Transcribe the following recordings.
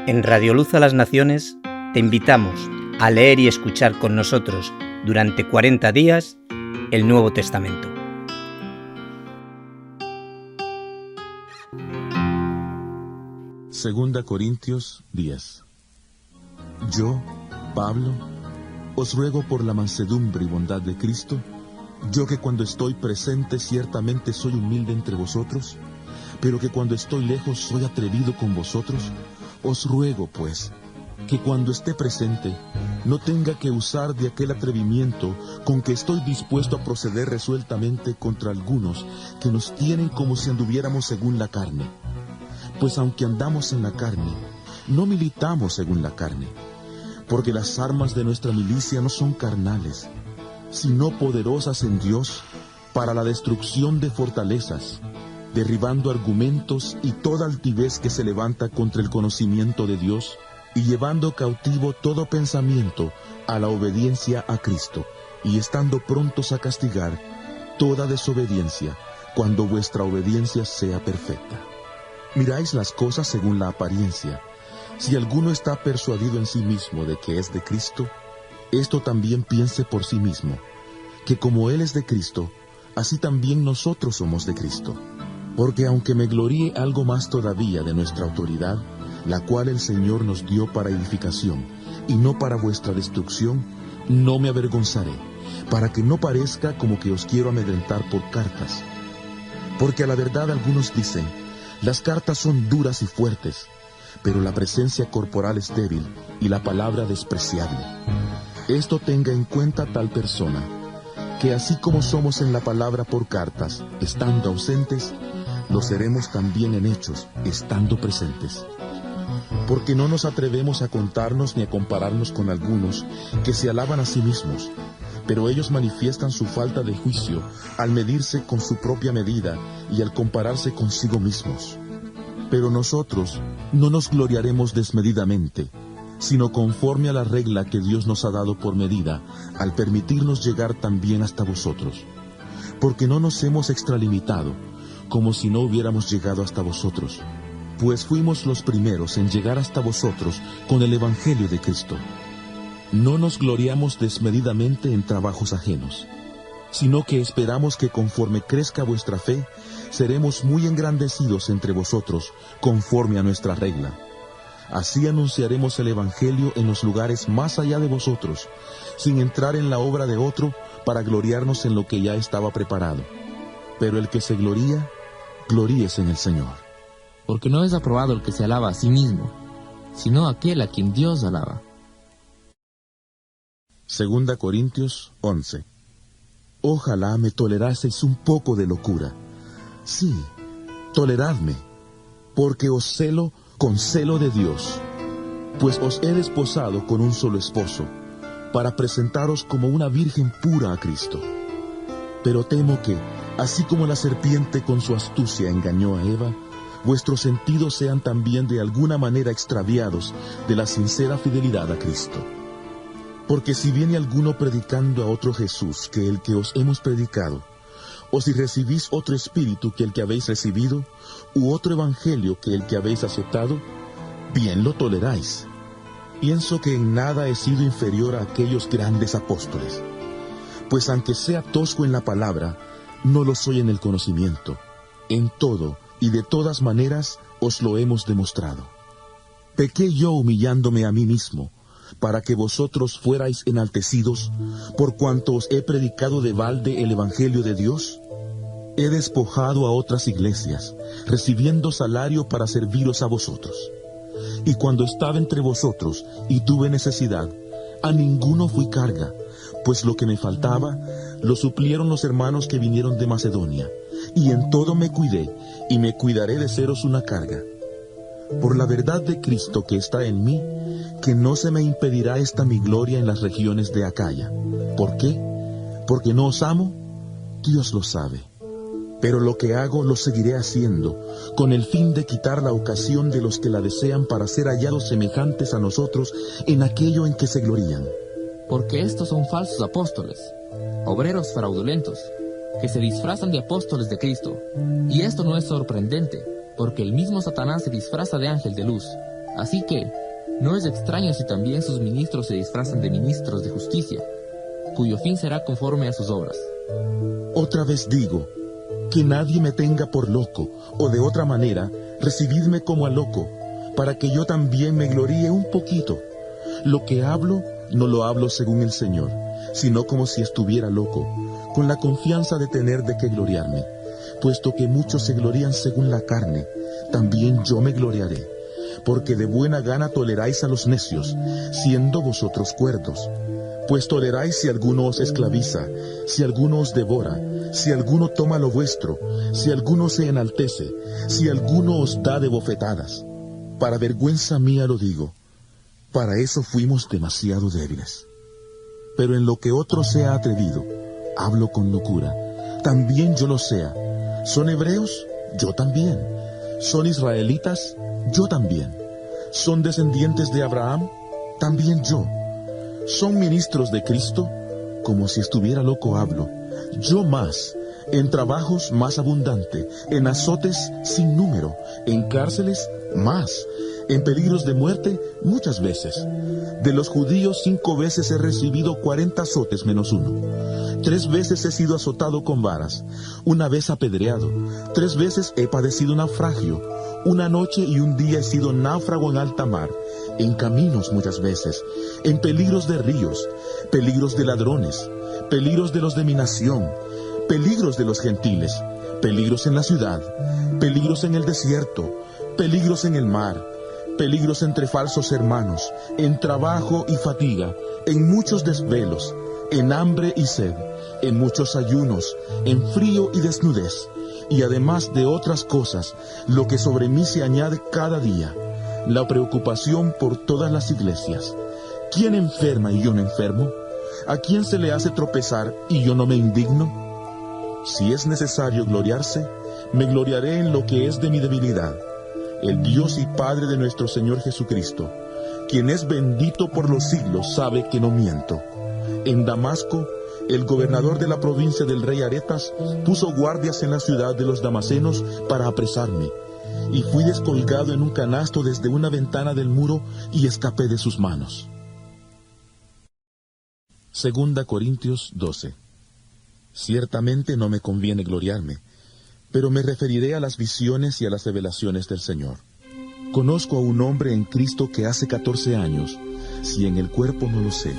En Radio Luz a las Naciones te invitamos a leer y escuchar con nosotros durante 40 días el Nuevo Testamento. Segunda Corintios 10. Yo, Pablo, os ruego por la mansedumbre y bondad de Cristo, yo que cuando estoy presente ciertamente soy humilde entre vosotros, pero que cuando estoy lejos soy atrevido con vosotros, os ruego, pues, que cuando esté presente no tenga que usar de aquel atrevimiento con que estoy dispuesto a proceder resueltamente contra algunos que nos tienen como si anduviéramos según la carne. Pues aunque andamos en la carne, no militamos según la carne, porque las armas de nuestra milicia no son carnales, sino poderosas en Dios para la destrucción de fortalezas, derribando argumentos y toda altivez que se levanta contra el conocimiento de Dios, y llevando cautivo todo pensamiento a la obediencia a Cristo, y estando prontos a castigar toda desobediencia, cuando vuestra obediencia sea perfecta. Miráis las cosas según la apariencia. Si alguno está persuadido en sí mismo de que es de Cristo, esto también piense por sí mismo, que como Él es de Cristo, así también nosotros somos de Cristo. Porque aunque me gloríe algo más todavía de nuestra autoridad, la cual el Señor nos dio para edificación, y no para vuestra destrucción, no me avergonzaré, para que no parezca como que os quiero amedrentar por cartas. Porque a la verdad algunos dicen, las cartas son duras y fuertes, pero la presencia corporal es débil y la palabra despreciable. Esto tenga en cuenta tal persona, que así como somos en la palabra por cartas, estando ausentes, lo seremos también en hechos, estando presentes. Porque no nos atrevemos a contarnos ni a compararnos con algunos que se alaban a sí mismos, pero ellos manifiestan su falta de juicio al medirse con su propia medida y al compararse consigo mismos. Pero nosotros no nos gloriaremos desmedidamente, sino conforme a la regla que Dios nos ha dado por medida, al permitirnos llegar también hasta vosotros. Porque no nos hemos extralimitado, como si no hubiéramos llegado hasta vosotros, pues fuimos los primeros en llegar hasta vosotros con el Evangelio de Cristo. No nos gloriamos desmedidamente en trabajos ajenos, sino que esperamos que conforme crezca vuestra fe, seremos muy engrandecidos entre vosotros, conforme a nuestra regla. Así anunciaremos el Evangelio en los lugares más allá de vosotros, sin entrar en la obra de otro, para gloriarnos en lo que ya estaba preparado. Pero el que se gloría, gloríese en el Señor. Porque no es aprobado el que se alaba a sí mismo, sino aquel a quien Dios alaba. Segunda Corintios 11. Ojalá me toleraseis un poco de locura. Sí, toleradme, porque os celo con celo de Dios, pues os he desposado con un solo esposo, para presentaros como una virgen pura a Cristo. Pero temo que, así como la serpiente con su astucia engañó a Eva, vuestros sentidos sean también de alguna manera extraviados de la sincera fidelidad a Cristo. Porque si viene alguno predicando a otro Jesús que el que os hemos predicado, o si recibís otro espíritu que el que habéis recibido, u otro evangelio que el que habéis aceptado, bien lo toleráis. Pienso que en nada he sido inferior a aquellos grandes apóstoles, pues aunque sea tosco en la palabra, no lo soy en el conocimiento. En todo y de todas maneras os lo hemos demostrado. ¿Pequé yo humillándome a mí mismo, para que vosotros fuerais enaltecidos, por cuanto os he predicado de balde el Evangelio de Dios? He despojado a otras iglesias, recibiendo salario para serviros a vosotros. Y cuando estaba entre vosotros y tuve necesidad, a ninguno fui carga, pues lo que me faltaba, lo suplieron los hermanos que vinieron de Macedonia, y en todo me cuidé, y me cuidaré de seros una carga. Por la verdad de Cristo que está en mí, que no se me impedirá esta mi gloria en las regiones de Acaya. ¿Por qué? ¿Porque no os amo? Dios lo sabe. Pero lo que hago lo seguiré haciendo, con el fin de quitar la ocasión de los que la desean para ser hallados semejantes a nosotros en aquello en que se glorían. Porque estos son falsos apóstoles, obreros fraudulentos, que se disfrazan de apóstoles de Cristo. Y esto no es sorprendente, porque el mismo Satanás se disfraza de ángel de luz. Así que, no es extraño si también sus ministros se disfrazan de ministros de justicia, cuyo fin será conforme a sus obras. Otra vez digo, que nadie me tenga por loco, o de otra manera, recibidme como a loco, para que yo también me gloríe un poquito. Lo que hablo, no lo hablo según el Señor, sino como si estuviera loco, con la confianza de tener de qué gloriarme. Puesto que muchos se glorían según la carne, también yo me gloriaré, porque de buena gana toleráis a los necios, siendo vosotros cuerdos. Pues toleráis si alguno os esclaviza, si alguno os devora, si alguno toma lo vuestro, si alguno se enaltece, si alguno os da de bofetadas. Para vergüenza mía lo digo, para eso fuimos demasiado débiles. Pero en lo que otro se ha atrevido, hablo con locura, también yo lo sea. ¿Son hebreos? Yo también. ¿Son israelitas? Yo también. ¿Son descendientes de Abraham? También yo. ¿Son ministros de Cristo? Como si estuviera loco hablo. Yo más, en trabajos más abundante, en azotes sin número, en cárceles más, en peligros de muerte muchas veces. De los judíos 5 veces he recibido 40 azotes menos 1. 3 veces he sido azotado con varas, 1 vez apedreado, 3 veces he padecido naufragio, 1 noche y 1 día he sido náufrago en alta mar, en caminos muchas veces, en peligros de ríos, peligros de ladrones, peligros de los de mi nación, peligros de los gentiles, peligros en la ciudad, peligros en el desierto, peligros en el mar, peligros entre falsos hermanos, en trabajo y fatiga, en muchos desvelos, en hambre y sed, en muchos ayunos, en frío y desnudez, y además de otras cosas, lo que sobre mí se añade cada día, la preocupación por todas las iglesias. ¿Quién enferma y yo no enfermo? ¿A quién se le hace tropezar y yo no me indigno? Si es necesario gloriarse, me gloriaré en lo que es de mi debilidad. El Dios y Padre de nuestro Señor Jesucristo, quien es bendito por los siglos, sabe que no miento. En Damasco, el gobernador de la provincia del rey Aretas puso guardias en la ciudad de los damasenos para apresarme, y fui descolgado en un canasto desde una ventana del muro y escapé de sus manos. 2 Corintios 12. Ciertamente no me conviene gloriarme, pero me referiré a las visiones y a las revelaciones del Señor. Conozco a un hombre en Cristo que hace 14 años, si en el cuerpo no lo sé,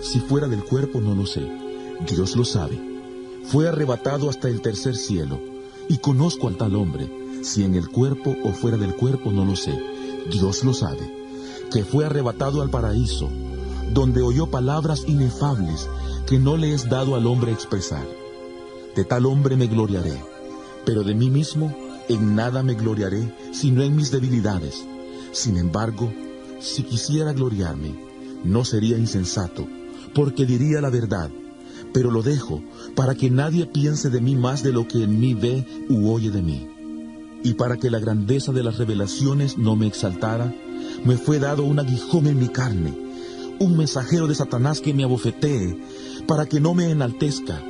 si fuera del cuerpo no lo sé, Dios lo sabe. Fue arrebatado hasta el tercer cielo, y conozco al tal hombre, si en el cuerpo o fuera del cuerpo no lo sé, Dios lo sabe, que fue arrebatado al paraíso, donde oyó palabras inefables que no le es dado al hombre expresar. De tal hombre me gloriaré, pero de mí mismo en nada me gloriaré, sino en mis debilidades. Sin embargo, si quisiera gloriarme, no sería insensato, porque diría la verdad, pero lo dejo para que nadie piense de mí más de lo que en mí ve u oye de mí. Y para que la grandeza de las revelaciones no me exaltara, me fue dado un aguijón en mi carne, un mensajero de Satanás que me abofetee, para que no me enaltezca,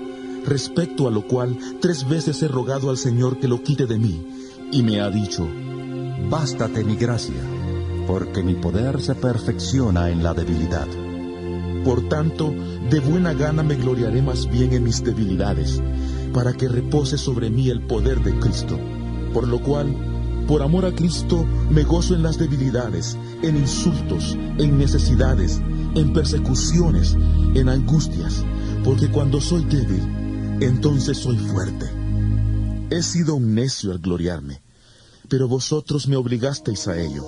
respecto a lo cual 3 veces he rogado al Señor que lo quite de mí, y me ha dicho: Bástate mi gracia, porque mi poder se perfecciona en la debilidad. Por tanto, de buena gana me gloriaré más bien en mis debilidades, para que repose sobre mí el poder de Cristo. Por lo cual, por amor a Cristo, me gozo en las debilidades, en insultos, en necesidades, en persecuciones, en angustias, porque cuando soy débil, entonces soy fuerte. He sido un necio al gloriarme, pero vosotros me obligasteis a ello.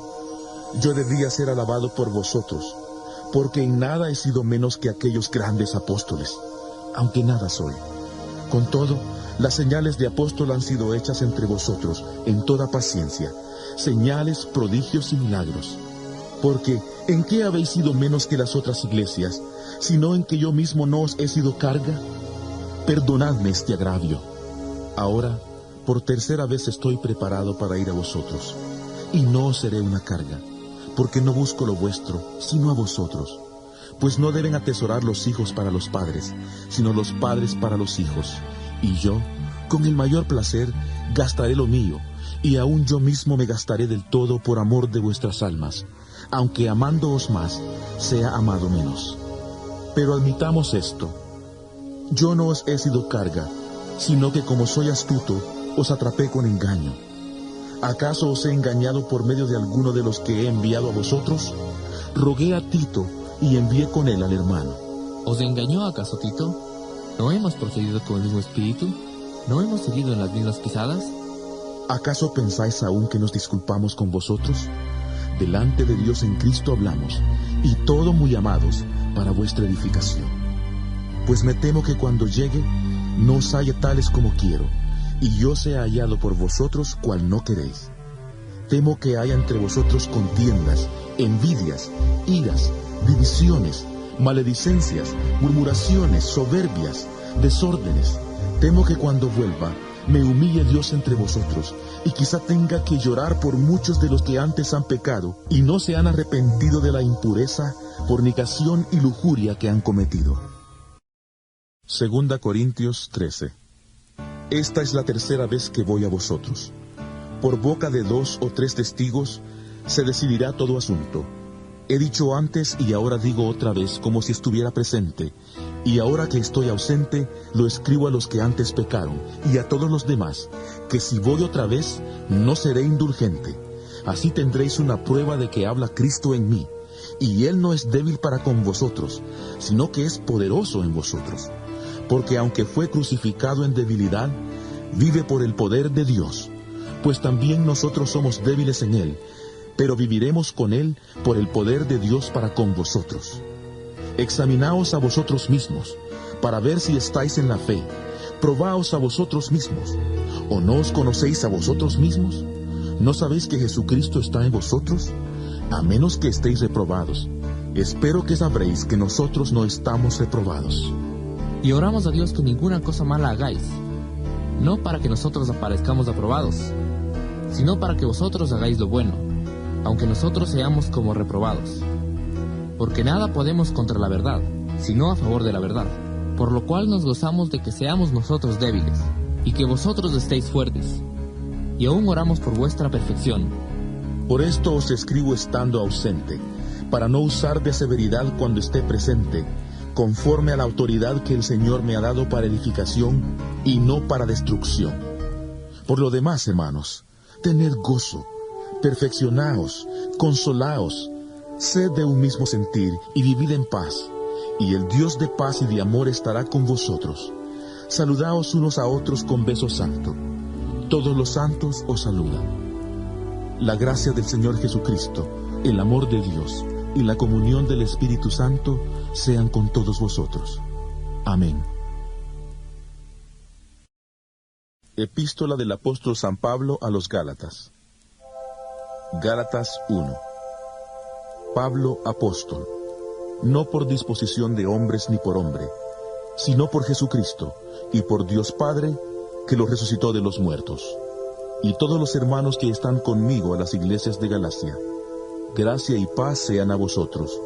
Yo debía ser alabado por vosotros, porque en nada he sido menos que aquellos grandes apóstoles, aunque nada soy. Con todo, las señales de apóstol han sido hechas entre vosotros en toda paciencia, señales, prodigios y milagros. Porque, ¿en qué habéis sido menos que las otras iglesias, sino en que yo mismo no os he sido carga? Perdonadme este agravio. Ahora, por 3ª vez estoy preparado para ir a vosotros, y no os seré una carga, porque no busco lo vuestro, sino a vosotros. Pues no deben atesorar los hijos para los padres, sino los padres para los hijos. Y yo, con el mayor placer, gastaré lo mío, y aún yo mismo me gastaré del todo por amor de vuestras almas, aunque amándoos más, sea amado menos. Pero admitamos esto: yo no os he sido carga, sino que como soy astuto, os atrapé con engaño. ¿Acaso os he engañado por medio de alguno de los que he enviado a vosotros? Rogué a Tito y envié con él al hermano. ¿Os engañó acaso Tito? ¿No hemos procedido con el mismo espíritu? ¿No hemos seguido en las mismas pisadas? ¿Acaso pensáis aún que nos disculpamos con vosotros? Delante de Dios en Cristo hablamos, y todo muy amados para vuestra edificación. Pues me temo que cuando llegue, no os halle tales como quiero, y yo sea hallado por vosotros cual no queréis. Temo que haya entre vosotros contiendas, envidias, iras, divisiones, maledicencias, murmuraciones, soberbias, desórdenes. Temo que cuando vuelva, me humille Dios entre vosotros, y quizá tenga que llorar por muchos de los que antes han pecado, y no se han arrepentido de la impureza, fornicación y lujuria que han cometido. 2 Corintios 13. Esta es la tercera vez que voy a vosotros. Por boca de 2 o 3 testigos se decidirá todo asunto. He dicho antes y ahora digo otra vez como si estuviera presente, y ahora que estoy ausente, lo escribo a los que antes pecaron, y a todos los demás, que si voy otra vez, no seré indulgente. Así tendréis una prueba de que habla Cristo en mí, y Él no es débil para con vosotros, sino que es poderoso en vosotros. Porque aunque fue crucificado en debilidad, vive por el poder de Dios. Pues también nosotros somos débiles en Él, pero viviremos con Él por el poder de Dios para con vosotros. Examinaos a vosotros mismos, para ver si estáis en la fe. Probaos a vosotros mismos. ¿O no os conocéis a vosotros mismos? ¿No sabéis que Jesucristo está en vosotros? A menos que estéis reprobados. Espero que sabréis que nosotros no estamos reprobados. Y oramos a Dios que ninguna cosa mala hagáis, no para que nosotros aparezcamos aprobados, sino para que vosotros hagáis lo bueno, aunque nosotros seamos como reprobados. Porque nada podemos contra la verdad, sino a favor de la verdad, por lo cual nos gozamos de que seamos nosotros débiles, y que vosotros estéis fuertes. Y aún oramos por vuestra perfección. Por esto os escribo estando ausente, para no usar de severidad cuando esté presente, conforme a la autoridad que el Señor me ha dado para edificación y no para destrucción. Por lo demás, hermanos, tened gozo, perfeccionaos, consolaos, sed de un mismo sentir y vivid en paz, y el Dios de paz y de amor estará con vosotros. Saludaos unos a otros con beso santo. Todos los santos os saludan. La gracia del Señor Jesucristo, el amor de Dios y la comunión del Espíritu Santo sean con todos vosotros. Amén. Epístola del apóstol San Pablo a los Gálatas. Gálatas 1. Pablo, apóstol, no por disposición de hombres ni por hombre, sino por Jesucristo y por Dios Padre, que lo resucitó de los muertos, y todos los hermanos que están conmigo a las iglesias de Galacia. Gracia y paz sean a vosotros,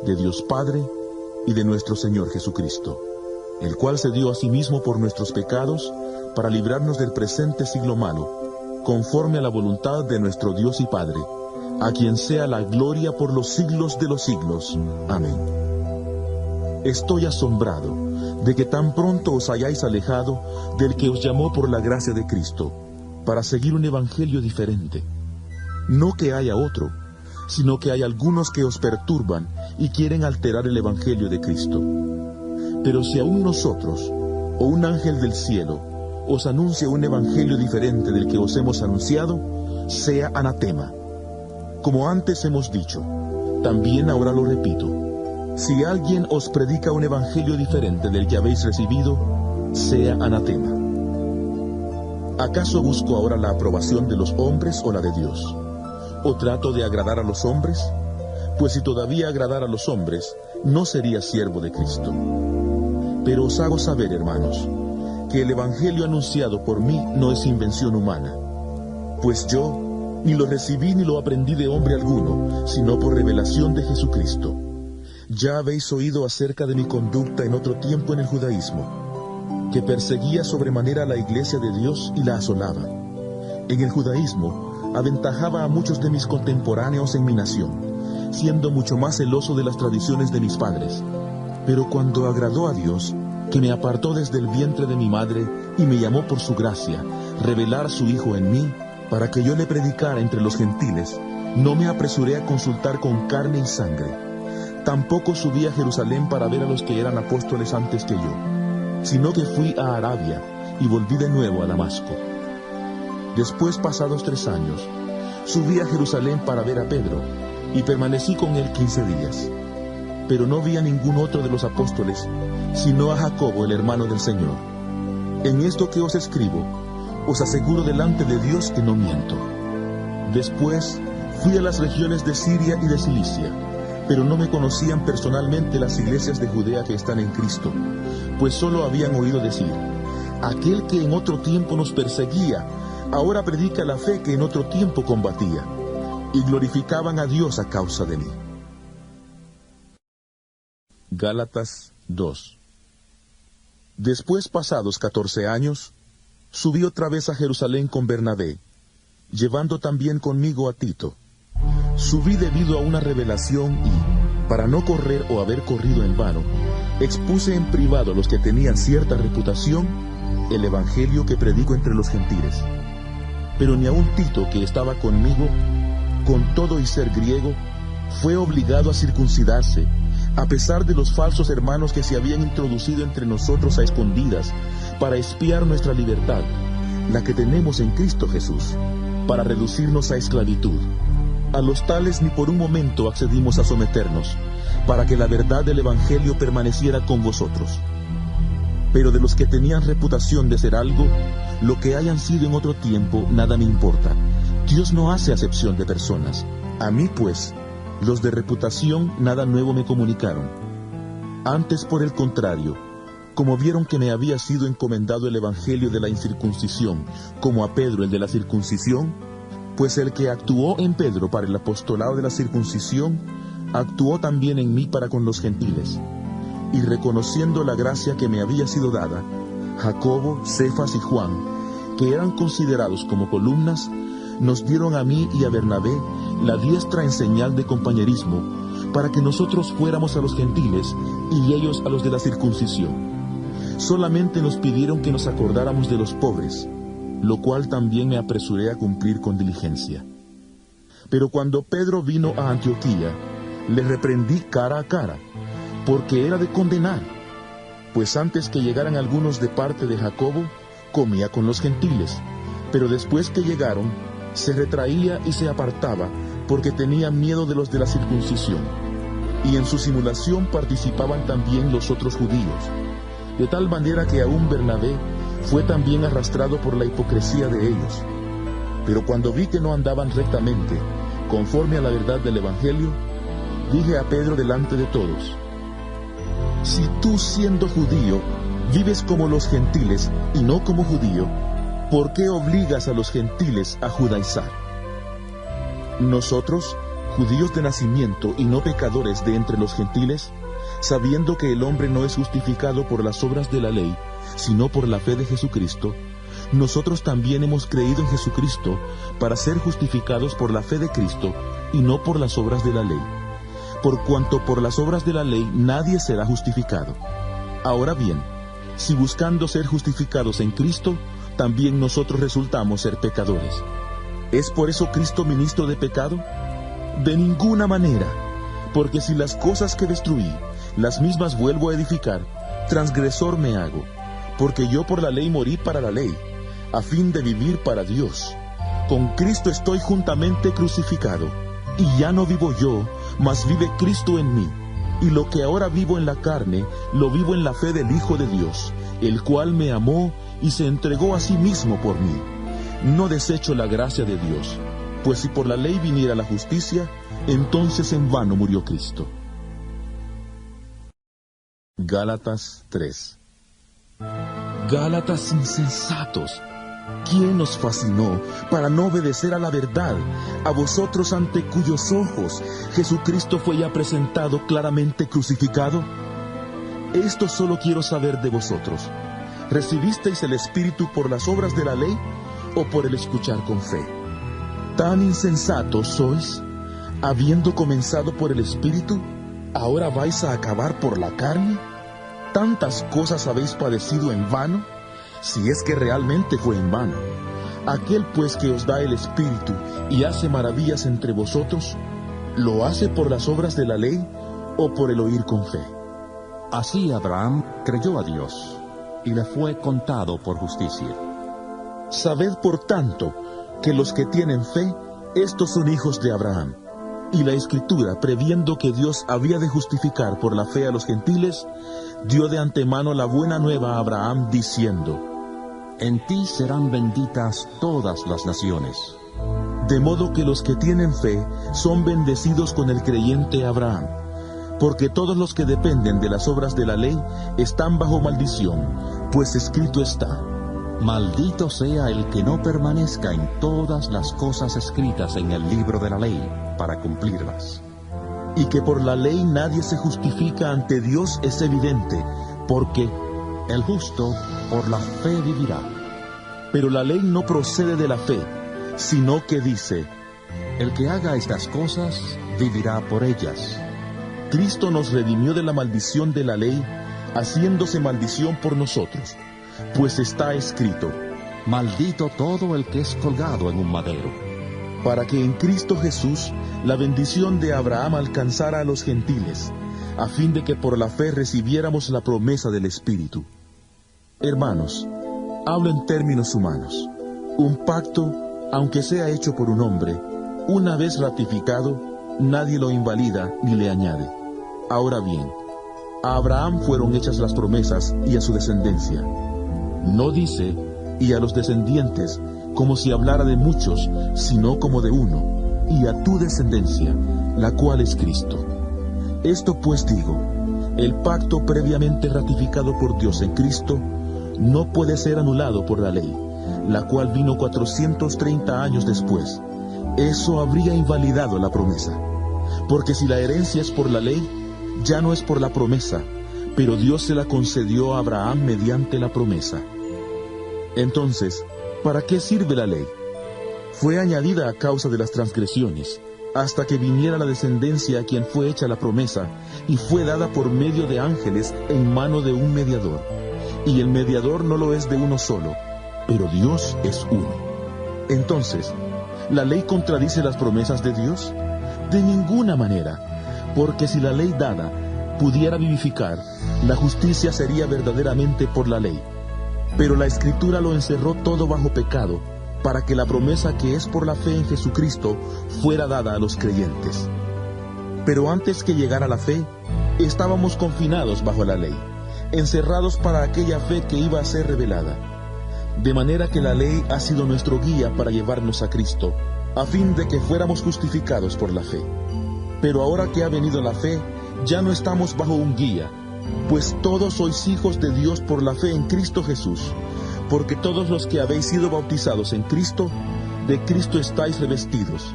de Dios Padre y de nuestro Señor Jesucristo, el cual se dio a sí mismo por nuestros pecados, para librarnos del presente siglo malo, conforme a la voluntad de nuestro Dios y Padre, a quien sea la gloria por los siglos de los siglos. Amén. Estoy asombrado de que tan pronto os hayáis alejado del que os llamó por la gracia de Cristo, para seguir un evangelio diferente. No que haya otro, sino que hay algunos que os perturban y quieren alterar el evangelio de Cristo. Pero si aún nosotros, o un ángel del cielo, os anuncia un evangelio diferente del que os hemos anunciado, sea anatema. Como antes hemos dicho, también ahora lo repito: si alguien os predica un evangelio diferente del que habéis recibido, sea anatema. ¿Acaso busco ahora la aprobación de los hombres o la de Dios? ¿O trato de agradar a los hombres? Pues si todavía agradara a los hombres, no sería siervo de Cristo. Pero os hago saber, hermanos, que el evangelio anunciado por mí no es invención humana. Pues yo ni lo recibí ni lo aprendí de hombre alguno, sino por revelación de Jesucristo. Ya habéis oído acerca de mi conducta en otro tiempo en el judaísmo, que perseguía sobremanera a la iglesia de Dios y la asolaba. En el judaísmo aventajaba a muchos de mis contemporáneos en mi nación, siendo mucho más celoso de las tradiciones de mis padres. Pero cuando agradó a Dios, que me apartó desde el vientre de mi madre y me llamó por su gracia, revelar a su Hijo en mí, para que yo le predicara entre los gentiles, no me apresuré a consultar con carne y sangre. Tampoco subí a Jerusalén para ver a los que eran apóstoles antes que yo, sino que fui a Arabia y volví de nuevo a Damasco. Después, pasados 3 años, subí a Jerusalén para ver a Pedro, y permanecí con él 15 días. Pero no vi a ningún otro de los apóstoles, sino a Jacobo, el hermano del Señor. En esto que os escribo, os aseguro delante de Dios que no miento. Después fui a las regiones de Siria y de Cilicia, pero no me conocían personalmente las iglesias de Judea que están en Cristo, pues solo habían oído decir: aquel que en otro tiempo nos perseguía, ahora predica la fe que en otro tiempo combatía, y glorificaban a Dios a causa de mí. Gálatas 2. Después, pasados 14 años, subí otra vez a Jerusalén con Bernabé, llevando también conmigo a Tito. Subí debido a una revelación y, para no correr o haber corrido en vano, expuse en privado a los que tenían cierta reputación el evangelio que predico entre los gentiles. Pero ni aun Tito, que estaba conmigo, con todo y ser griego, fue obligado a circuncidarse, a pesar de los falsos hermanos que se habían introducido entre nosotros a escondidas, para espiar nuestra libertad, la que tenemos en Cristo Jesús, para reducirnos a esclavitud. A los tales ni por un momento accedimos a someternos, para que la verdad del Evangelio permaneciera con vosotros. Pero de los que tenían reputación de ser algo, lo que hayan sido en otro tiempo, nada me importa. Dios no hace acepción de personas. A mí, pues, los de reputación nada nuevo me comunicaron. Antes, por el contrario, como vieron que me había sido encomendado el evangelio de la incircuncisión, como a Pedro el de la circuncisión, pues el que actuó en Pedro para el apostolado de la circuncisión, actuó también en mí para con los gentiles. Y reconociendo la gracia que me había sido dada, Jacobo, Cefas y Juan, que eran considerados como columnas, nos dieron a mí y a Bernabé la diestra en señal de compañerismo, para que nosotros fuéramos a los gentiles y ellos a los de la circuncisión. Solamente nos pidieron que nos acordáramos de los pobres, lo cual también me apresuré a cumplir con diligencia. Pero cuando Pedro vino a Antioquía, le reprendí cara a cara, porque era de condenar, pues antes que llegaran algunos de parte de Jacobo, comía con los gentiles, pero después que llegaron, se retraía y se apartaba, porque tenía miedo de los de la circuncisión. Y en su simulación participaban también los otros judíos, de tal manera que aún Bernabé fue también arrastrado por la hipocresía de ellos. Pero cuando vi que no andaban rectamente, conforme a la verdad del Evangelio, dije a Pedro delante de todos: si tú, siendo judío, vives como los gentiles y no como judío, ¿por qué obligas a los gentiles a judaizar? Nosotros, judíos de nacimiento y no pecadores de entre los gentiles, sabiendo que el hombre no es justificado por las obras de la ley, sino por la fe de Jesucristo, nosotros también hemos creído en Jesucristo para ser justificados por la fe de Cristo y no por las obras de la ley. Por cuanto por las obras de la ley nadie será justificado. Ahora bien, si buscando ser justificados en Cristo, también nosotros resultamos ser pecadores, ¿es por eso Cristo ministro de pecado? De ninguna manera, porque si las cosas que destruí, las mismas vuelvo a edificar, transgresor me hago, porque yo por la ley morí para la ley, a fin de vivir para Dios. Con Cristo estoy juntamente crucificado, y ya no vivo yo, mas vive Cristo en mí, y lo que ahora vivo en la carne, lo vivo en la fe del Hijo de Dios, el cual me amó y se entregó a sí mismo por mí. No desecho la gracia de Dios, pues si por la ley viniera la justicia, entonces en vano murió Cristo. Gálatas 3. Gálatas insensatos, ¿quién os fascinó para no obedecer a la verdad, a vosotros ante cuyos ojos Jesucristo fue ya presentado claramente crucificado? Esto solo quiero saber de vosotros: ¿recibisteis el Espíritu por las obras de la ley o por el escuchar con fe? ¿Tan insensatos sois? Habiendo comenzado por el Espíritu, ¿ahora vais a acabar por la carne? ¿Tantas cosas habéis padecido en vano? Si es que realmente fue en vano. Aquel pues que os da el Espíritu y hace maravillas entre vosotros, ¿lo hace por las obras de la ley o por el oír con fe? Así Abraham creyó a Dios, y le fue contado por justicia. Sabed por tanto que los que tienen fe, estos son hijos de Abraham. Y la Escritura, previendo que Dios había de justificar por la fe a los gentiles, dio de antemano la buena nueva a Abraham, diciendo: En ti serán benditas todas las naciones. De modo que los que tienen fe son bendecidos con el creyente Abraham. Porque todos los que dependen de las obras de la ley están bajo maldición, pues escrito está: Maldito sea el que no permanezca en todas las cosas escritas en el libro de la ley, para cumplirlas. Y que por la ley nadie se justifica ante Dios es evidente, porque el justo por la fe vivirá. Pero la ley no procede de la fe, sino que dice: El que haga estas cosas vivirá por ellas. Cristo nos redimió de la maldición de la ley, haciéndose maldición por nosotros. Pues está escrito: Maldito todo el que es colgado en un madero. Para que en Cristo Jesús la bendición de Abraham alcanzara a los gentiles, a fin de que por la fe recibiéramos la promesa del Espíritu. Hermanos, hablo en términos humanos. Un pacto, aunque sea hecho por un hombre, una vez ratificado, nadie lo invalida ni le añade. Ahora bien, a Abraham fueron hechas las promesas y a su descendencia. No dice, y a los descendientes, como si hablara de muchos, sino como de uno, y a tu descendencia, la cual es Cristo. Esto pues digo, el pacto previamente ratificado por Dios en Cristo no puede ser anulado por la ley, la cual vino 430 años después. Eso habría invalidado la promesa. Porque si la herencia es por la ley, ya no es por la promesa, pero Dios se la concedió a Abraham mediante la promesa. Entonces, ¿para qué sirve la ley? Fue añadida a causa de las transgresiones, hasta que viniera la descendencia a quien fue hecha la promesa, y fue dada por medio de ángeles en mano de un mediador. Y el mediador no lo es de uno solo, pero Dios es uno. Entonces, ¿la ley contradice las promesas de Dios? De ninguna manera, porque si la ley dada pudiera vivificar, la justicia sería verdaderamente por la ley. Pero la Escritura lo encerró todo bajo pecado, para que la promesa que es por la fe en Jesucristo fuera dada a los creyentes. Pero antes que llegara la fe, estábamos confinados bajo la ley, encerrados para aquella fe que iba a ser revelada. De manera que la ley ha sido nuestro guía para llevarnos a Cristo, a fin de que fuéramos justificados por la fe. Pero ahora que ha venido la fe, ya no estamos bajo un guía, pues todos sois hijos de Dios por la fe en Cristo Jesús, porque todos los que habéis sido bautizados en Cristo, de Cristo estáis revestidos.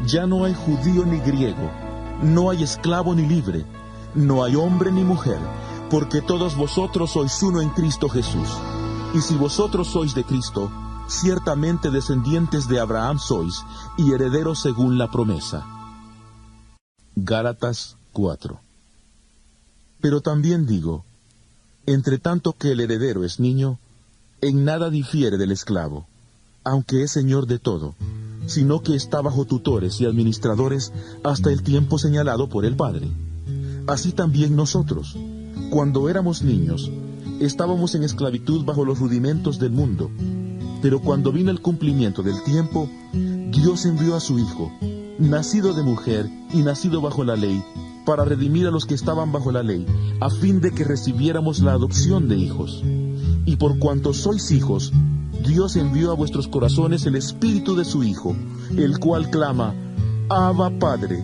Ya no hay judío ni griego, no hay esclavo ni libre, no hay hombre ni mujer, porque todos vosotros sois uno en Cristo Jesús. Y si vosotros sois de Cristo, ciertamente descendientes de Abraham sois, y herederos según la promesa. Gálatas 4. Pero también digo, entre tanto que el heredero es niño, en nada difiere del esclavo, aunque es señor de todo, sino que está bajo tutores y administradores hasta el tiempo señalado por el Padre. Así también nosotros, cuando éramos niños, estábamos en esclavitud bajo los rudimentos del mundo, pero cuando vino el cumplimiento del tiempo, Dios envió a su Hijo, nacido de mujer y nacido bajo la ley, para redimir a los que estaban bajo la ley, a fin de que recibiéramos la adopción de hijos. Y por cuanto sois hijos, Dios envió a vuestros corazones el Espíritu de su Hijo, el cual clama, Abba, Padre.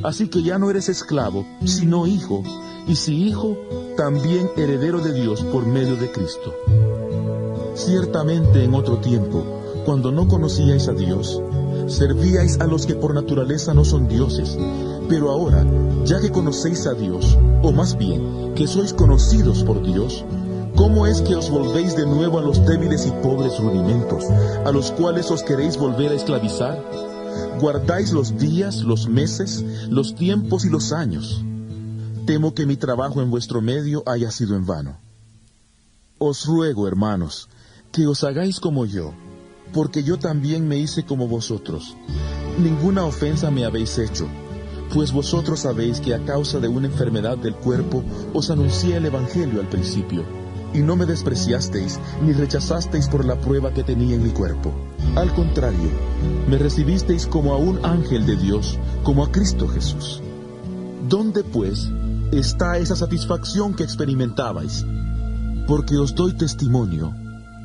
Así que ya no eres esclavo, sino hijo, y si hijo, también heredero de Dios por medio de Cristo. Ciertamente en otro tiempo, cuando no conocíais a Dios, servíais a los que por naturaleza no son dioses, pero ahora, ya que conocéis a Dios, o más bien, que sois conocidos por Dios, ¿cómo es que os volvéis de nuevo a los débiles y pobres rudimentos, a los cuales os queréis volver a esclavizar? Guardáis los días, los meses, los tiempos y los años. Temo que mi trabajo en vuestro medio haya sido en vano. Os ruego, hermanos, que os hagáis como yo, porque yo también me hice como vosotros. Ninguna ofensa me habéis hecho, pues vosotros sabéis que a causa de una enfermedad del cuerpo os anuncié el Evangelio al principio, y no me despreciasteis ni rechazasteis por la prueba que tenía en mi cuerpo. Al contrario, me recibisteis como a un ángel de Dios, como a Cristo Jesús. ¿Dónde, pues, está esa satisfacción que experimentabais? Porque os doy testimonio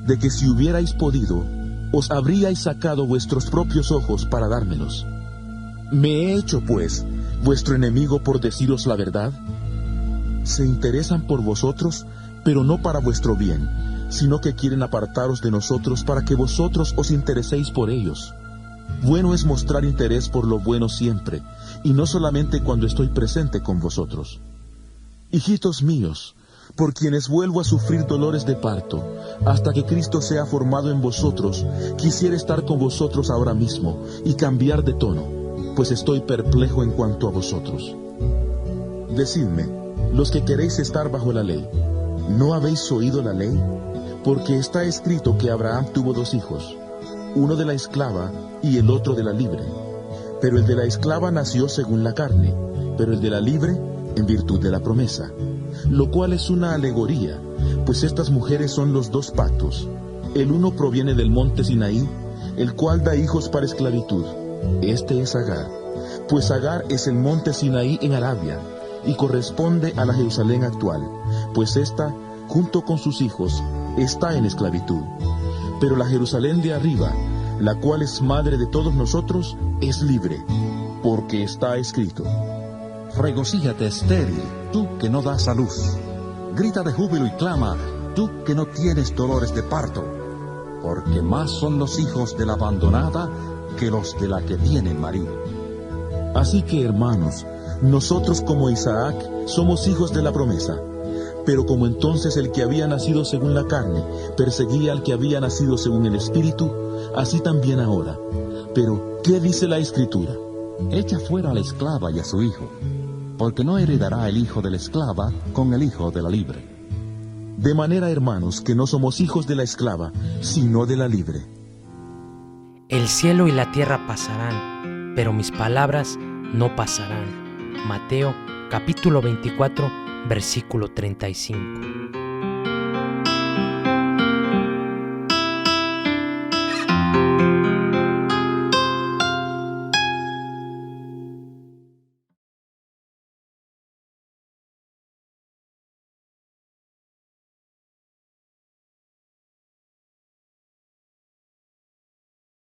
de que si hubierais podido, os habríais sacado vuestros propios ojos para dármelos. ¿Me he hecho, pues, vuestro enemigo por deciros la verdad? Se interesan por vosotros, pero no para vuestro bien, sino que quieren apartaros de nosotros para que vosotros os intereséis por ellos. Bueno es mostrar interés por lo bueno siempre, y no solamente cuando estoy presente con vosotros. Hijitos míos, por quienes vuelvo a sufrir dolores de parto, hasta que Cristo sea formado en vosotros, quisiera estar con vosotros ahora mismo y cambiar de tono, pues estoy perplejo en cuanto a vosotros. Decidme, los que queréis estar bajo la ley, ¿no habéis oído la ley? Porque está escrito que Abraham tuvo 2 hijos, uno de la esclava y el otro de la libre. Pero el de la esclava nació según la carne, pero el de la libre en virtud de la promesa. Lo cual es una alegoría, pues estas mujeres son los 2 pactos. El uno proviene del monte Sinaí, el cual da hijos para esclavitud. Este es Agar, pues Agar es el monte Sinaí en Arabia, y corresponde a la Jerusalén actual, pues ésta, junto con sus hijos, está en esclavitud. Pero la Jerusalén de arriba, la cual es madre de todos nosotros, es libre, porque está escrito: Regocíjate, estéril, tú que no das a luz. Grita de júbilo y clama, tú que no tienes dolores de parto, porque más son los hijos de la abandonada que los de la que tiene marido. Así que, hermanos, nosotros como Isaac somos hijos de la promesa. Pero como entonces el que había nacido según la carne perseguía al que había nacido según el Espíritu, así también ahora. Pero, ¿qué dice la Escritura? Echa fuera a la esclava y a su hijo, porque no heredará el hijo de la esclava con el hijo de la libre. De manera, hermanos, que no somos hijos de la esclava, sino de la libre. El cielo y la tierra pasarán, pero mis palabras no pasarán. Mateo capítulo 24, versículo 35.